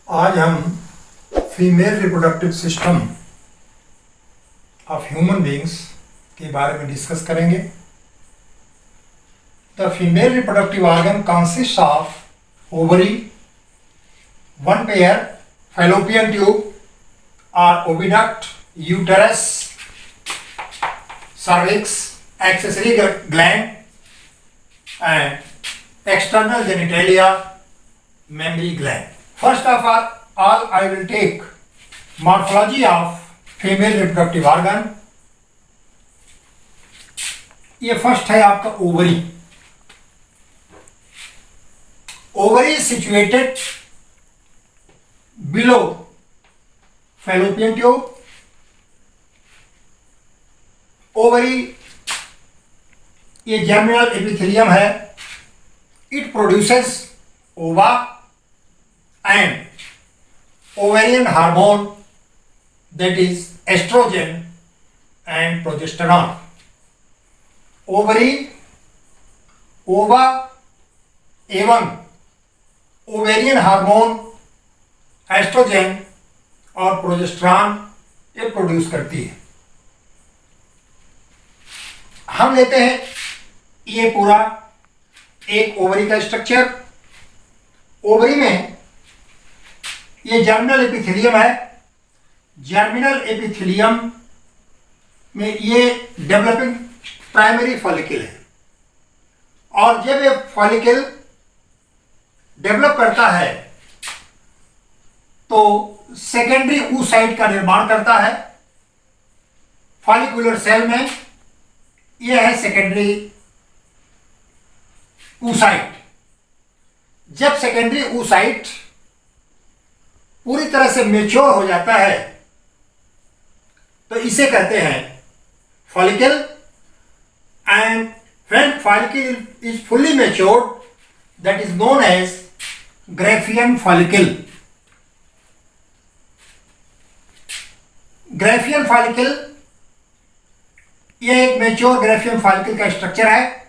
आज हम female reproductive system of human beings के बारे में डिस्कस करेंगे। The female reproductive organ consist of ovary, one pair, fallopian tube और oviduct, uterus, cervix, accessory gland and external genitalia, mammary gland. First of all I will take morphology of female reproductive organ. ये first है आपका ovary. Ovary situated below fallopian tube. Ovary ये germinal epithelium है। It produces ova and ovarian hormone, that is oestrogen and progesterone. Ovary, ova एवं ovarian hormone, oestrogen और progesterone ये produce करती है। हम लेते हैं ये पूरा एक ओवरी का स्ट्रक्चर। ओवरी में ये जर्मिनल एपिथेलियम है। जर्मिनल एपिथेलियम में ये डेवलपिंग प्राइमरी फॉलिकल है, और जब ये फॉलिकल डेवलप करता है तो सेकेंडरी oocyte का निर्माण करता है। फॉलिकुलर सेल में यह है सेकेंडरी oocyte। जब सेकेंडरी oocyte पूरी तरह से मैच्योर हो जाता है तो इसे कहते हैं follicle. And when follicle is fully matured, that is known as Graafian follicle. Graafian follicle ये एक मैच्योर ग्राफियन फॉलिकल का स्ट्रक्चर है।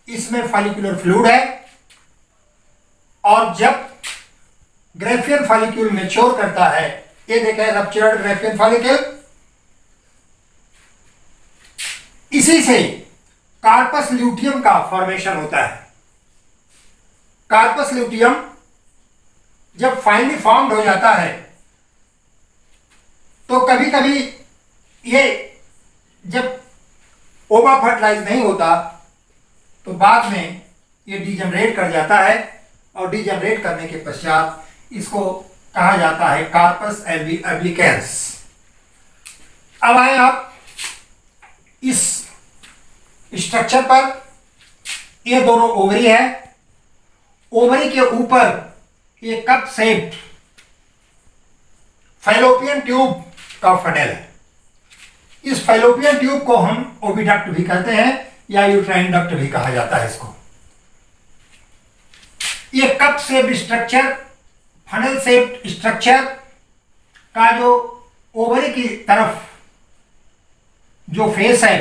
इसमें फॉलिकुलर फ्लूइड है, और जब ग्राफियन फॉलिक्यूल मैच्योर करता है, ये देखें रप्चर्ड ग्राफियन फॉलिकल, इसी से कार्पस ल्यूटियम का फॉर्मेशन होता है। कार्पस ल्यूटियम जब फाइनली फॉर्म्ड हो जाता है तो कभी कभी ये जब ओवा फर्टिलाइज नहीं होता तो बाद में ये डिजनरेट कर जाता है, और डिजनरेट करने के पश्चात इसको कहा जाता है कार्पस एल्बिकेंस। अब आए आप इस स्ट्रक्चर पर। ये दोनों ओवरी है। ओवरी के ऊपर ये कप शेप्ड फैलोपियन ट्यूब का फनेल है। इस फैलोपियन ट्यूब को हम ओविडक्ट भी कहते हैं, या यूट्राइन डक्ट भी कहा जाता है इसको। ये cup shaped structure, funnel shaped structure का जो ओवरी की तरफ जो फेस है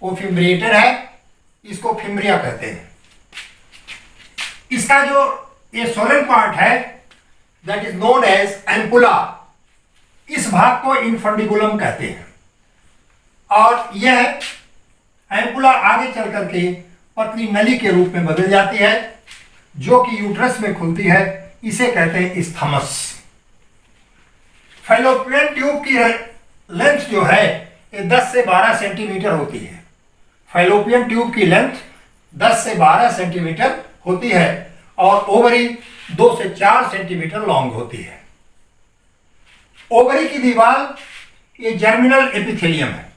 वो फिम्ब्रिएटेड है। इसको फिम्ब्रिया कहते हैं। इसका जो ये सोलन पार्ट है, that is known as ampulla. इस भाग को इनफंडिबुलम कहते हैं, और यह एम्पुला आगे चल करके पतली नली के रूप में बदल जाती है, जो कि यूट्रस में खुलती है। इसे कहते हैं इस्थमस। फैलोपियन ट्यूब की लेंथ जो है ये 10 से 12 सेंटीमीटर होती है। फैलोपियन ट्यूब की लेंथ 10 से 12 सेंटीमीटर होती है, और ओवरी 2 से 4 सेंटीमीटर लॉन्ग होती है। ओवरी की दीवार ये जर्मिनल एपिथेलियम है,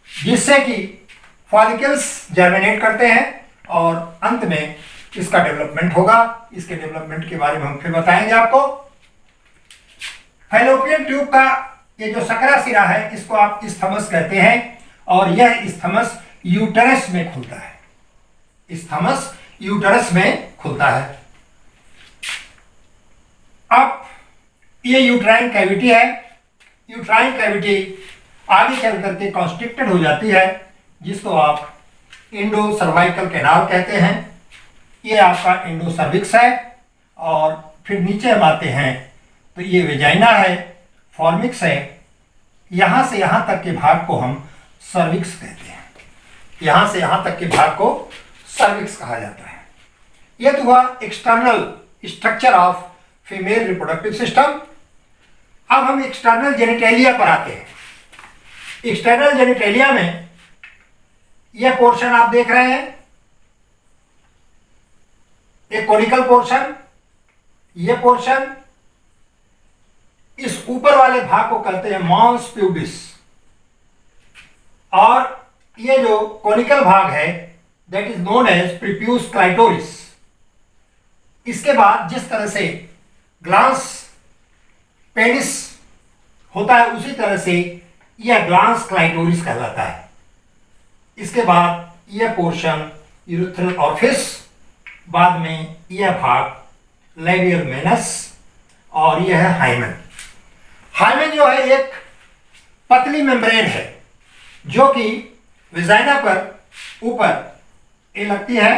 जिससे कि फॉलिकल्स जर्मिनेट करते हैं और अंत में इसका डेवलपमेंट होगा। इसके डेवलपमेंट के बारे में हम फिर बताएंगे आपको। फैलोपियन ट्यूब का ये जो सकरा सिरा है, इसको आप इस्थमस कहते हैं, और यह इस्थमस यूटेरस में खुलता है। इस्थमस यूटेरस में खुलता है। अब ये यूट्राइन कैविटी है। यूट्राइन कैविटी आगे चल करके कॉन्स्ट्रिक्टेड हो जाती है, जिसको आप इंडो सर्वाइकल कैनाल कहते हैं। ये आपका इंडो सर्विक्स है, और फिर नीचे हम आते हैं तो ये वेजाइना है, फॉर्मिक्स है, यहां से यहां तक के भाग को हम सर्विक्स कहते हैं। यहां से यहां तक के भाग को सर्विक्स कहा जाता है। यह तो हुआ external structure of female reproductive system. अब हम एक्सटर्नल जेनिटेलिया पर आते हैं। एक्सटर्नल जेनिटेलिया में यह पोर्शन आप देख रहे हैं, एक कोनिकल पोर्शन, यह पोर्शन, इस ऊपर वाले भाग को कहते हैं मॉन्स प्यूबिस, और ये जो कोनिकल भाग है that is known as prepuce clitoris. इसके बाद जिस तरह से ग्लांस पेनिस होता है उसी तरह से यह ग्लांस क्लाइटोरिस कहलाता है। इसके बाद यह पोर्शन यूरेथ्रल ऑरिफिस, बाद में यह भाग लेबियल मेनस, और यह है हाइमेन। हाइमेन जो है एक पतली मेम्ब्रेन है जो कि विजाइना पर ऊपर ये लगती है।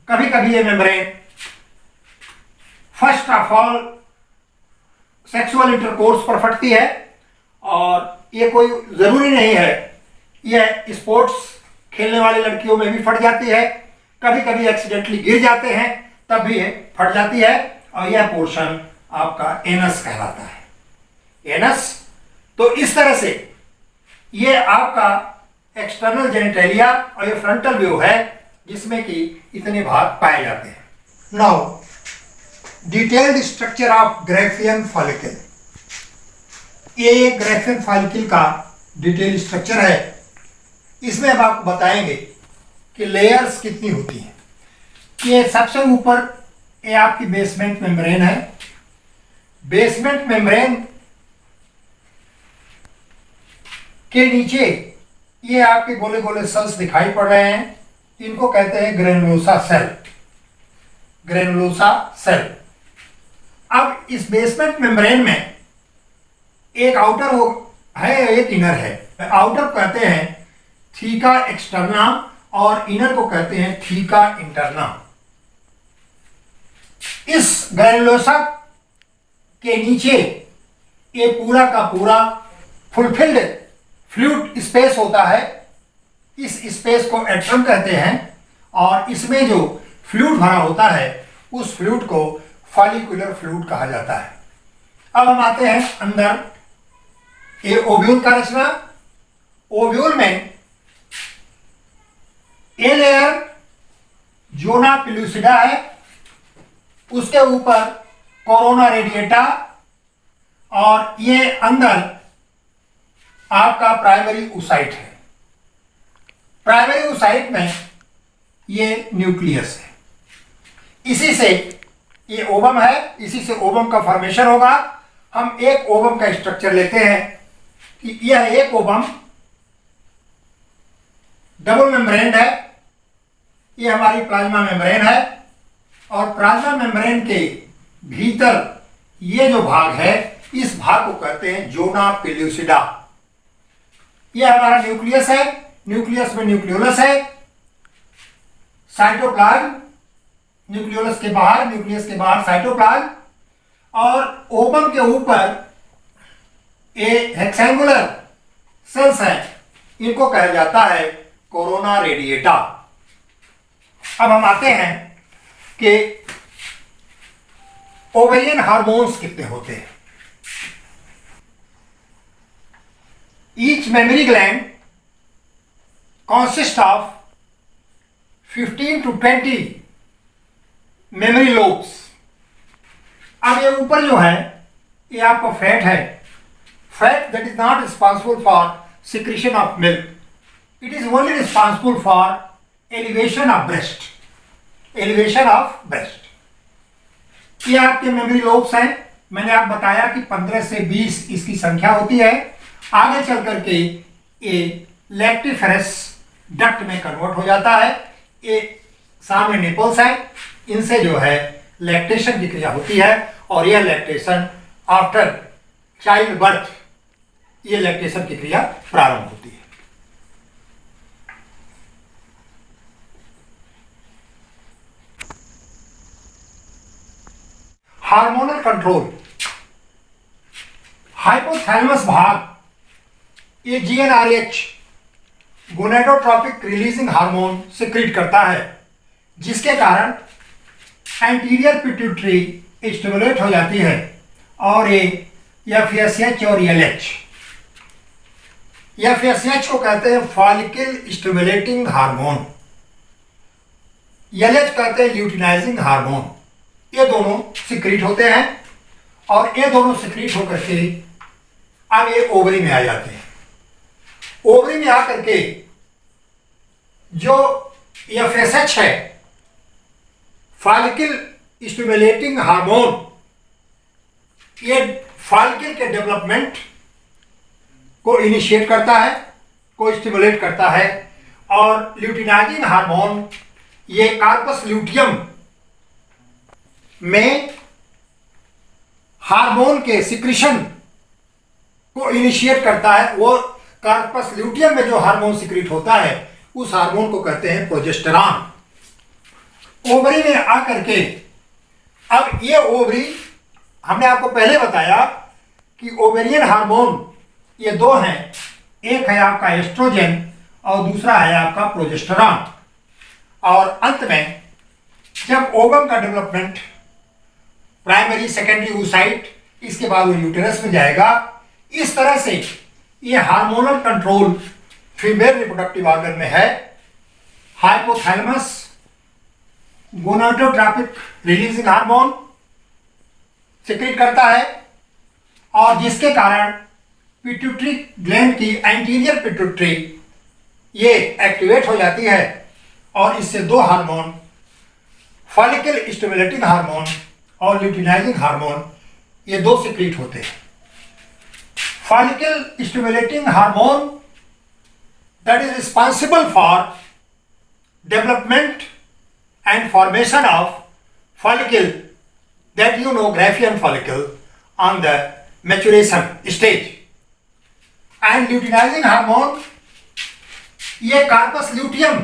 कभी कभी ये membrane first of all sexual intercourse पर फटती है, और ये कोई जरूरी नहीं है, यह स्पोर्ट्स खेलने वाली लड़कियों में भी फट जाती है, कभी कभी एक्सीडेंटली गिर जाते हैं तब भी ये फट जाती है, और यह पोर्शन आपका एनस कहलाता है। एनस, तो इस तरह से ये आपका एक्सटर्नल जेनिटेलिया और ये फ्रंटल व्यू है जिसमें कि इतने भाग पाए जाते हैं। Now detailed structure of Graafian follicle. ये ग्रेफियन फॉलिकल का डिटेल स्ट्रक्चर है। इसमें अब आपको बताएंगे कि लेयर्स कितनी होती हैं। ये सबसे ऊपर ये आपकी बेसमेंट मेम्ब्रेन है। बेसमेंट मेम्ब्रेन के नीचे ये आपके गोले गोले सेल्स दिखाई पड़ रहे हैं, इनको कहते हैं ग्रेनुलोसा सेल। Granulosa cell. अब इस बेसमेंट मेम्ब्रेन में एक आउटर हो है, एक इनर है। आउटर को कहते हैं थीका एक्सटर्ना और इनर को कहते हैं थीका इंटरना। इस ग्रेनुलोसा के नीचे ये पूरा का पूरा फुलफिल्ड फ्लूइड स्पेस होता है। इस स्पेस को एट्रम कहते हैं, और इसमें जो फ्लूइड भरा होता है उस फ्लूइड को फॉलिकुलर फ्लूइड कहा जाता है। अब हम आते हैं अंदर, ये ओव्यूल का रचना। ओव्यूल में ए लेयर जोना पिलुसिडा है, उसके ऊपर कोरोना रेडिएटा, और ये अंदर आपका प्राइमरी oocyte है। प्राइमरी oocyte में ये न्यूक्लियस है। इसी से ये ओवम है, इसी से ओवम का फॉर्मेशन होगा। हम एक ओवम का स्ट्रक्चर लेते हैं कि यह एक ओवम डबल मेम्ब्रेन है। ये हमारी प्लाज्मा मेम्ब्रेन है, और प्लाज्मा मेम्ब्रेन के भीतर ये जो भाग है इस भाग को कहते हैं जोना पेल्यूसिडा। यह हमारा न्यूक्लियस है। न्यूक्लियस में न्यूक्लियोलस है, साइटोप्लाज्म, न्यूक्लियोलस के बाहर, न्यूक्लियस के बाहर साइटोप्लाज्म, और ओवम के ऊपर ये हेक्सेंगुलर सेल्स हैं, इनको कहा जाता है कोरोना रेडिएटा। अब हम आते हैं कि ओवेरियन हार्मोन्स कितने होते हैं। Each mammary gland consists of 15 to 20 mammary lobes। अब ये ऊपर जो है ये आपका फैट है। Fat that is not responsible for secretion of milk. It is only responsible for elevation of breast. Elevation of breast. ये आपके मेमोरी लोब्स हैं। मैंने आप बताया कि 15 से 20 इसकी संख्या होती है। आगे चल करके ये लैक्टिफेरस डक्ट में कन्वर्ट हो जाता है। ये सामने निपल्स है, इनसे जो है लैक्टेशन की क्रिया होती है, और यह लैक्टेशन आफ्टर चाइल्ड बर्थ ये लैक्टेशन की क्रिया प्रारंभ होती है। Hormonal control. हाइपोथैलेमस भाग ये GnRH gonadotropic releasing hormone secrete करता है, जिसके कारण एंटीरियर पिट्यूटरी स्टिमुलेट हो जाती है और ये एफएसएच और एलएच, एफएसएच को कहते हैं फॉलिकल स्टिमुलेटिंग हार्मोन, एलएच कहते हैं ल्यूटिनाइजिंग हार्मोन। ये दोनों सिक्रीट होते हैं और ये दोनों सिक्रीट होकर के अब ये ओवरी में आ जाते हैं। ओवरी में आकर के जो एफएसएच है फॉलिकल स्टिमुलेटिंग हार्मोन, ये फॉलिकल के डेवलपमेंट को इनिशिएट करता है, को स्टिमुलेट करता है, और ल्यूटिनाइजिंग हार्मोन ये कार्पस ल्यूटियम में हार्मोन के सिक्रीशन को इनिशिएट करता है। वो कार्पस ल्यूटियम में जो हार्मोन सिक्रीट होता है उस हार्मोन को कहते हैं प्रोजेस्टेरॉन। ओवरी में आकर के अब ये ओवरी, हमने आपको पहले बताया कि ओवेरियन हार्मोन ये दो हैं, एक है आपका एस्ट्रोजन और दूसरा है आपका प्रोजेस्टेरॉन। और अंत में जब ओवम का डेवलपमेंट प्राइमरी सेकेंडरी oocyte, इसके बाद वो यूटेरस में जाएगा, इस तरह से ये hormonal control female reproductive organ में है। Hypothalamus gonadotropic releasing hormone secrete करता है और जिसके कारण पिट्यूटरी ग्लैंड की एंटीरियर पिट्यूटरी ये एक्टिवेट हो जाती है और इससे दो हार्मोन फॉलिकल स्टिमुलेटिंग हार्मोन और ल्यूटिनाइजिंग हार्मोन ये दो सिक्रीट होते हैं। Follicle stimulating hormone that is responsible for development and formation of follicle, that you know Graafian follicle on the maturation stage, and luteinizing hormone ये corpus luteum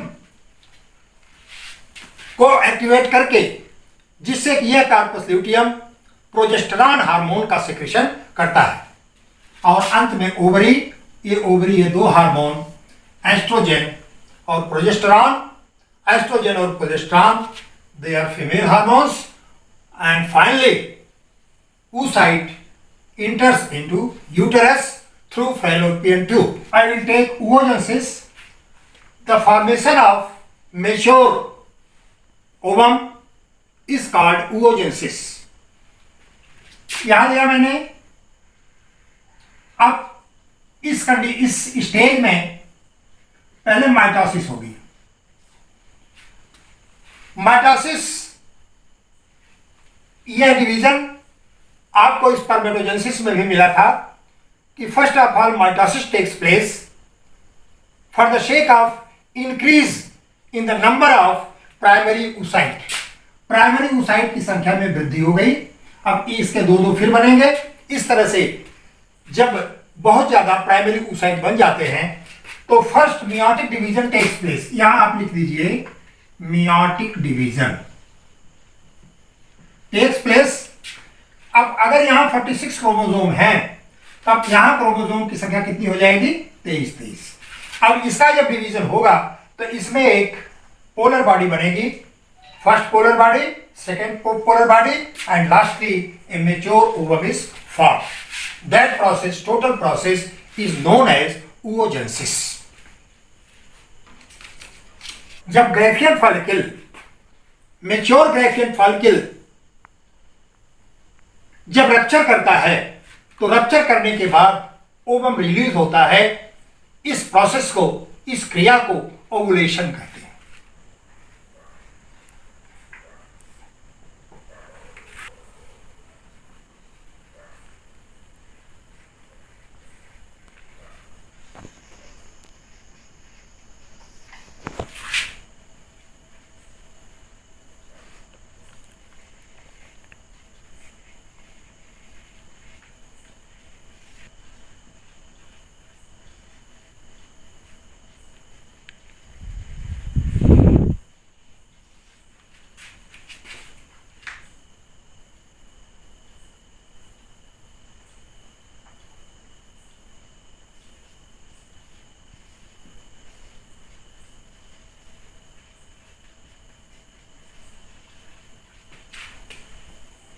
को activate करके जिससे कि यह कार्पस ल्यूटियम प्रोजेस्टेरॉन हार्मोन का secretion करता है। और अंत में ओवरी, ये दो हार्मोन एस्ट्रोजन और progesterone, estrogen or progesterone, they are female hormones, and finally oocyte enters into uterus through fallopian tube. I will take oogenesis. The formation of mature ovum is called oogenesis. याद दिया मैंने। अब इस stage में पहले mitosis होगी। Mitosis यह division आपको स्पर्मेटोजेनेसिस में भी मिला था कि first of all mitosis takes place for the sake of increase in the number of primary oocyte। Primary oocyte की संख्या में वृद्धि हो गई। अब इसके दो फिर बनेंगे। इस तरह से जब बहुत ज्यादा प्राइमरी oocyte बन जाते हैं तो first meiotic division takes place. यहां आप लिख दीजिए मियोटिक डिवीजन टेक्स प्लेस। अब अगर यहां 46 क्रोमोसोम हैं तब यहां क्रोमोसोम की संख्या कितनी हो जाएगी? 23। अब इसका जब डिवीजन होगा तो इसमें एक पोलर बॉडी बनेगी, first polar body, second polar body, and lastly a mature ovum is formed. That process, total process is known as oogenesis। जब Graafian follicle, mature Graafian follicle जब रप्चर करता है तो रप्चर करने के बाद ओवम रिलीज होता है। इस प्रोसेस को, इस क्रिया को ओवुलेशन कहते हैं।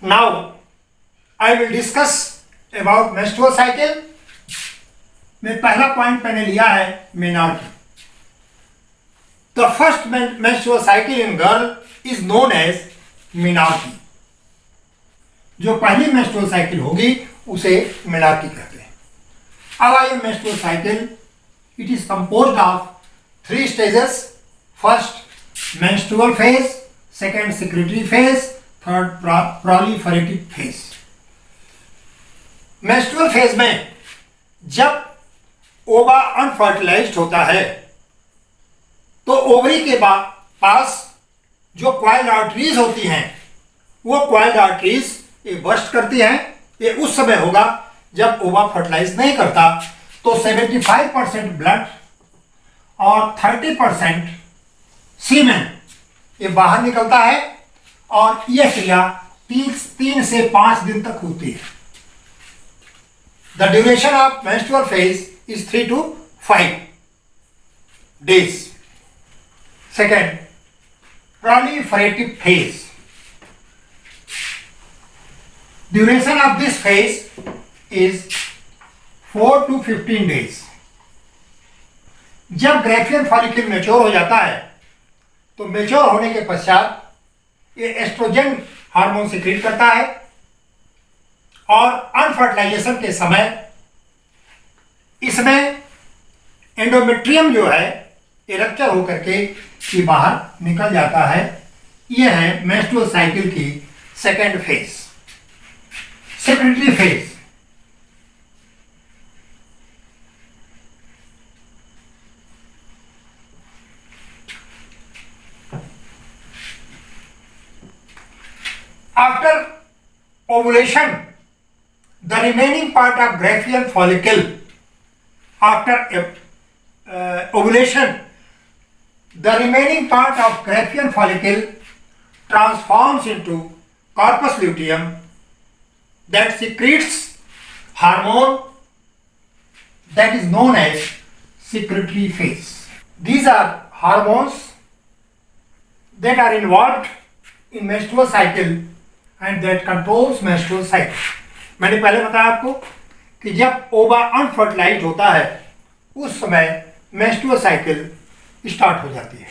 Now I will discuss about menstrual cycle. में पहला पॉइंट मैंने लिया है menarche. The first menstrual cycle in girl is known as menarche. जो पहली मेंस्ट्रुअल साइकिल होगी उसे मेनॉर्की कहते हैं। अब आइए menstrual cycle, it is composed of 3 stages. First menstrual phase, second secretary phase, third proliferative phase. Menstrual phase में जब ओवा अनफर्टिलाइज्ड होता है तो ओवरी के पास जो क्वाइल्ड आर्टरीज होती हैं वो क्वाइल्ड आर्टरीज ये बस्ट करती हैं। ये उस समय होगा जब ओवा फर्टिलाइज नहीं करता, तो 75% ब्लड और 30% सीमेन ये बाहर निकलता है और यह क्रिया 3 से 5 दिन तक होती है। The duration of menstrual phase is 3 to 5 days. Second, proliferative phase. Duration of this phase is 4 to 15 days. जब ग्रेफियन फॉलिकल मैच्योर हो जाता है तो मैच्योर होने के पश्चात ये एस्ट्रोजन हार्मोन सिक्रीट करता है और अनफर्टिलाइजेशन के समय इसमें एंडोमेट्रियम जो है ये रप्चर होकर के ये बाहर निकल जाता है। यह है मेंस्ट्रुअल साइकिल की second phase, secondary phase. After ovulation the remaining part of Graafian follicle, after ovulation, the remaining part of Graafian follicle transforms into corpus luteum that secretes hormone that is known as secretory phase. These are hormones that are involved in menstrual cycle and that controls menstrual cycle. मैंने पहले बताया आपको कि जब ओवा unfertilised होता है उस समय मेंस्ट्रुअल साइकिल स्टार्ट हो जाती है,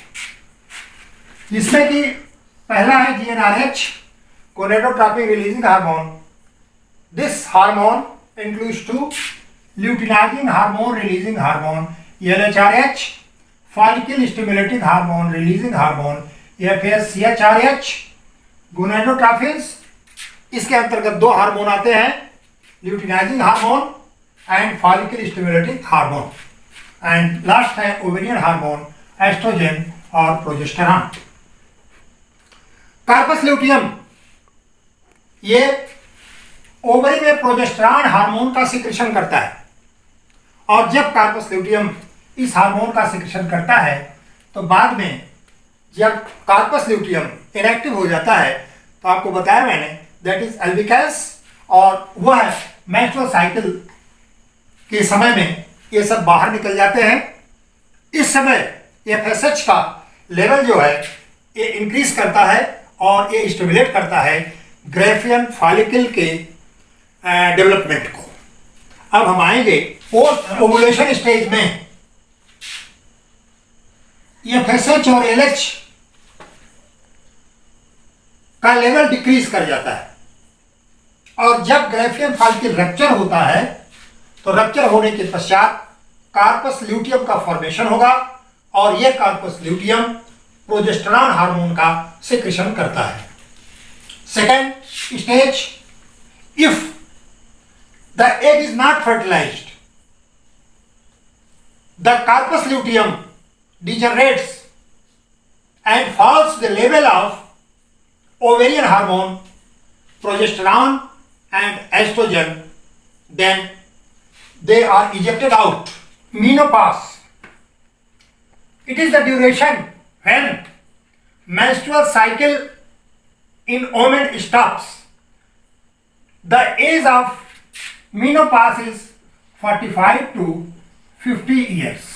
जिसमें कि पहला है GnRH, gonadotropic releasing hormone. This hormone includes 2 luteinizing hormone releasing hormone LHRH, follicle stimulating hormone releasing hormone FSCHRH, गोनेडोट्रोफिन्स। इसके अंतर्गत 2 हार्मोन आते हैं, luteinizing hormone and follicle stimulating hormone, and last है ओवेरियन हार्मोन, एस्ट्रोजन और प्रोजेस्टेरॉन। कार्पस ल्यूटियम ये ovary में progesterone hormone का secretion करता है और जब कार्पस ल्यूटियम इस हार्मोन का सिक्रेशन करता है तो बाद में जब कार्पस ल्यूटियम इनएक्टिव हो जाता है तो आपको बताया मैंने दैट इज अल्बिकेंस, और वह मेंस्ट्रुअल साइकिल के समय में ये सब बाहर निकल जाते हैं। इस समय FSH का लेवल जो है ये इंक्रीज करता है और ये स्टिमुलेट करता है ग्रेफियन फॉलिकल के डेवलपमेंट को। अब हम आएंगे पोस्ट ओवुलेशन स्टेज में। FSH और LH का लेवल डिक्रीज कर जाता है और जब ग्रेफियन फॉलिकल रप्चर होता है तो रप्चर होने के पश्चात कार्पस ल्यूटियम का फॉर्मेशन होगा और यह कार्पस ल्यूटियम प्रोजेस्टेरॉन हार्मोन का सिक्रेशन करता है। Second stage, if the egg is not fertilised, the corpus luteum degenerates and falls the level of ovarian hormone, progesterone and estrogen, then they are ejected out. Menopause, it is the duration when menstrual cycle in women stops. The age of menopause is 45 to 50 years.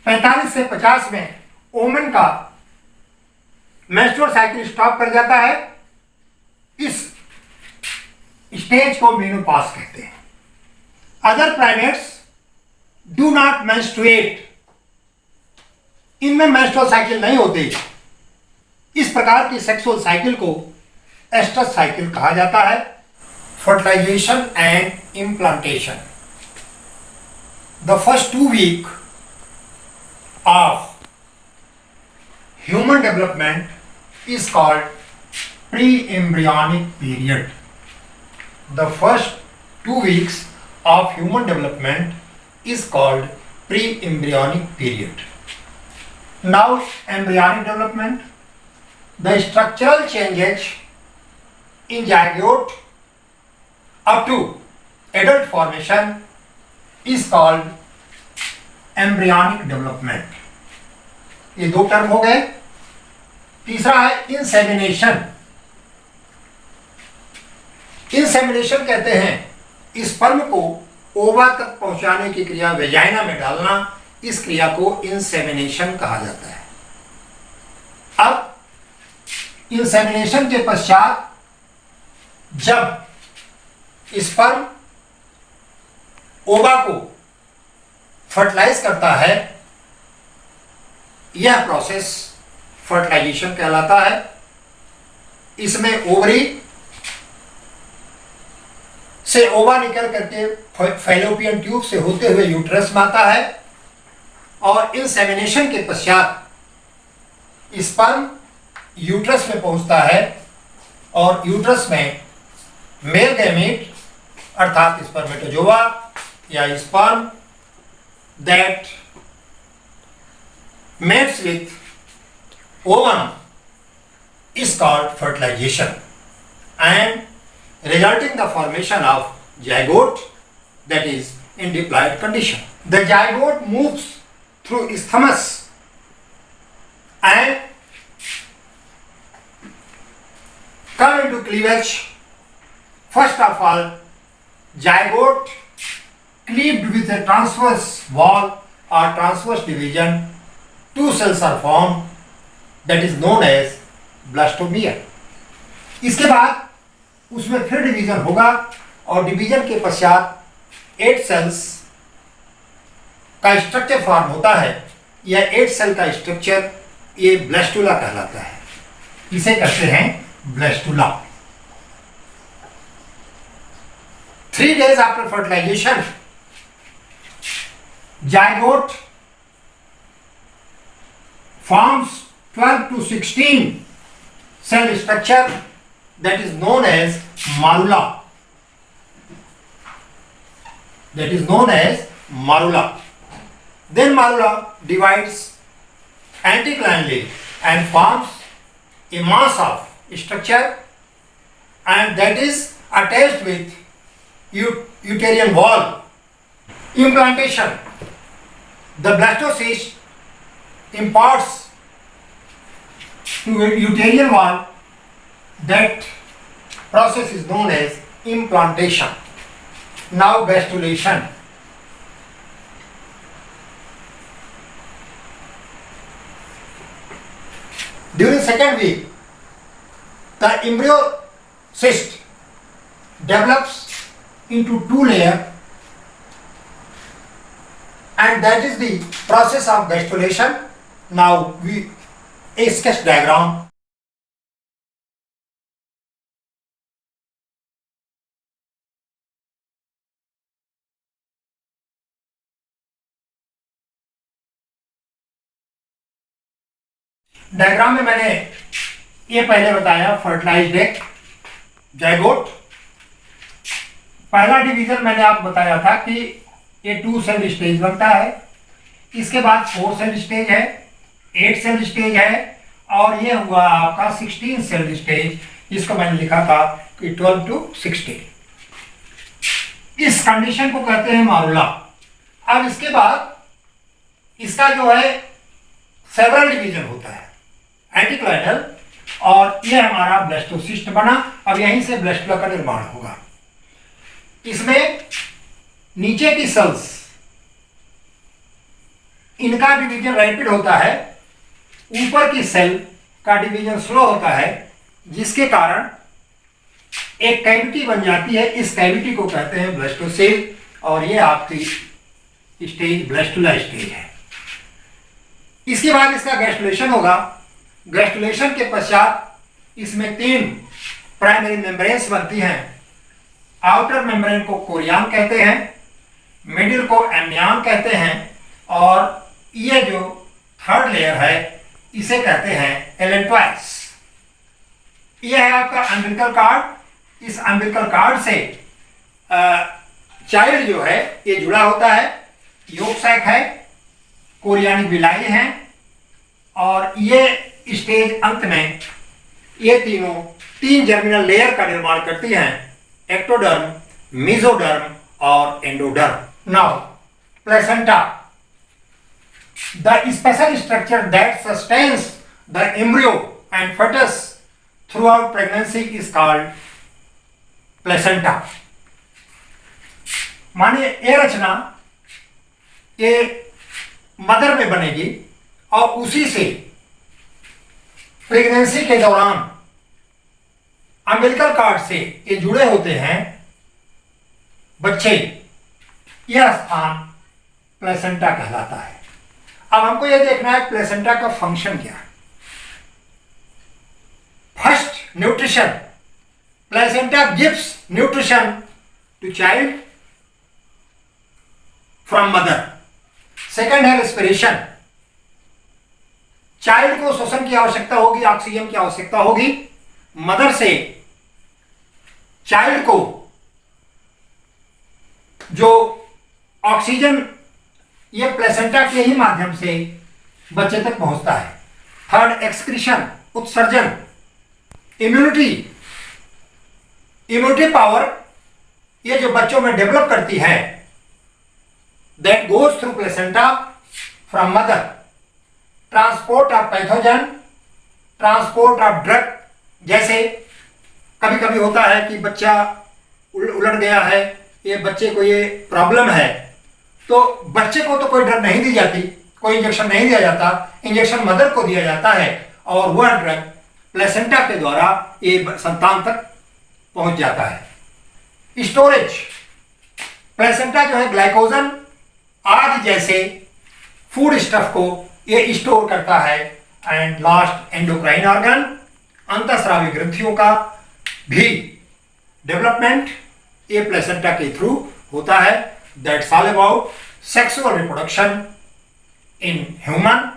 45 से 50 में ओमन का menstrual cycle stop कर जाता है। इस stage को menopause कहते हैं। Other primates do not menstruate, इनमें मेंस्ट्रुअल साइकिल नहीं होती। इस प्रकार की सेक्सुअल साइकिल को एस्ट्रस साइकिल कहा जाता है। Fertilisation and implantation. The first 2 week of human development is called pre embryonic period. The first 2 weeks of human development is called pre-embryonic period. Now, embryonic development, the structural changes in zygote up to adult formation is called embryonic development. ये 2 term हो गए। तीसरा है insemination. Insemination कहते हैं sperm को ओवा तक पहुंचाने की क्रिया, वेजाइना में डालना, इस क्रिया को इंसेमिनेशन कहा जाता है। अब इंसेमिनेशन के पश्चात जब स्पर्म ओवा को फर्टिलाइज करता है, यह प्रोसेस फर्टिलाइजेशन कहलाता है। इसमें ओवरी से ओवा निकल करके फैलोपियन ट्यूब से होते हुए यूट्रस में आता है और इंसेमिनेशन के पश्चात स्पर्म यूट्रस में पहुंचता है और यूट्रस में मेल गैमीट अर्थात स्पर्मेटोजोआ या sperm that mates with ovum is called fertilization and resulting the formation of zygote, that is in diploid condition. The zygote moves through isthmus and come into cleavage. First of all, zygote cleaved with a transverse wall or transverse division, 2 cells are formed, that is known as ब्लास्टोमिया। इसके बाद उसमें फिर division होगा और division के पश्चात 8 sales का structure form होता है। यह 8 सेल का स्ट्रक्चर ये ब्लास्टुला कहलाता है। इसे कहते हैं blastula. 3 days after fertilization, zygote forms 12 to 16 cell structure, that is known as marula. That is known as marula. Then marula divides anticlinally and forms a mass of structure, and that is attached with uterine wall. Implantation. The blastocyst imparts to a uterine wall. That process is known as implantation. Now gastrulation. During second week, the embryo cyst develops into 2 layers, and that is the process of gastrulation. Now we a sketch diagram. Diagram में मैंने ये पहले बताया fertilised egg, zygote. पहला division मैंने आपको बताया था कि ये 2 सेल स्टेज बनता है। इसके बाद 4 सेल स्टेज है, 8 सेल स्टेज है और ये हुआ आपका 16 सेल स्टेज, जिसको मैंने लिखा था कि 12 to 16। इस कंडीशन को कहते हैं मारुला। अब इसके बाद इसका जो है सेवरल डिवीजन होता है, एंटीक्लाइडल, और यह हमारा ब्लास्टोसिस्ट बना। अब यहीं से ब्लास्टुला का निर्माण होगा। इसमें नीचे की सेल्स, इनका डिवीजन रैपिड होता है, ऊपर की सेल का डिवीजन स्लो होता है, जिसके कारण एक कैविटी बन जाती है। इस कैविटी को कहते हैं ब्लास्टोसेल और ये आपकी स्टेज ब्लास्टुला स्टेज है। इसके बाद इसका गैस्ट्रुलेशन होगा। गैस्ट्रुलेशन के पश्चात इसमें 3 प्राइमरी मेम्ब्रेन्स बनती हैं। आउटर मेम्ब्रेन को कोरियन कहते हैं, मिडिल को एम्नियन कहते हैं और ये जो थर्ड लेयर है इसे कहते हैं एलेंट्राइस। यह है आपका अम्बिलिकल कार्ड। इस अम्बिलिकल कार्ड से चाइल्ड जो है ये जुड़ा होता है। योग सैक है, कोरियानिक विलाई है और ये स्टेज अंत में ये तीनों 3 जर्मिनल लेयर का निर्माण करती हैं, एक्टोडर्म, मेसोडर्म और endoderm. Now placenta, the special structure that sustains the embryo and fetus throughout pregnancy is called placenta। मानिए ये रचना ये मदर में बनेगी और उसी से प्रेगनेंसी के दौरान अम्बिलिकल कार्ड से ये जुड़े होते हैं बच्चे। यह स्थान प्लेसेंटा कहलाता है। अब हमको यह देखना है प्लेसेंटा का फंक्शन क्या है। First, nutrition. Placenta gives nutrition to child from mother. Second है रेस्पिरेशन। चाइल्ड को श्वसन की आवश्यकता होगी, ऑक्सीजन की आवश्यकता होगी। मदर से चाइल्ड को जो ऑक्सीजन ये प्लेसेंटा के ही माध्यम से बच्चे तक पहुंचता है। थर्ड, एक्सक्रीशन, उत्सर्जन। इम्यूनिटी पावर ये जो बच्चों में डेवलप करती है, that goes through placenta from mother. Transport of pathogen, transport of drug. जैसे कभी कभी होता है कि बच्चा उलट गया है, ये बच्चे को ये प्रॉब्लम है, तो बच्चे को तो कोई ड्रग नहीं दी जाती, कोई इंजेक्शन नहीं दिया जाता, इंजेक्शन मदर को दिया जाता है और वह ड्रग प्लेसेंटा के द्वारा ये संतान तक पहुंच जाता है। स्टोरेज, प्लेसेंटा जो है ग्लाइकोजन आदि जैसे फूड स्टफ को ये स्टोर करता है। एंड लास्ट, एंडोक्राइन ऑर्गन, अंतःस्रावी ग्रंथियों का भी डेवलपमेंट ये प्लेसेंटा के थ्रू होता है। That's all about sexual reproduction in human.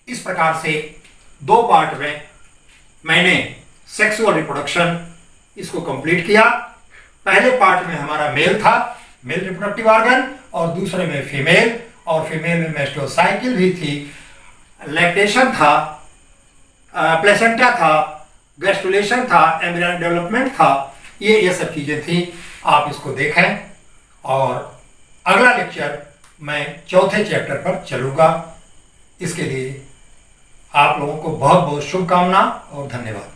इस प्रकार से 2 पार्ट में मैंने सेक्सुअल रिप्रोडक्शन इसको कंप्लीट किया। पहले पार्ट में हमारा मेल था, मेल रिप्रोडक्टिव ऑर्गन, और दूसरे में फीमेल, और फीमेल में मेस्टोसाइकिल भी थी, लैक्टेशन था, प्लेसेंटा था, गैस्ट्रुलेशन था, एम्ब्रियन डेवलपमेंट था। ये सब चीजें थी। आप इसको देखें और अगला लेक्चर मैं चौथे चैप्टर पर चलूँगा। इसके लिए आप लोगों को बहुत बहुत शुभकामना और धन्यवाद।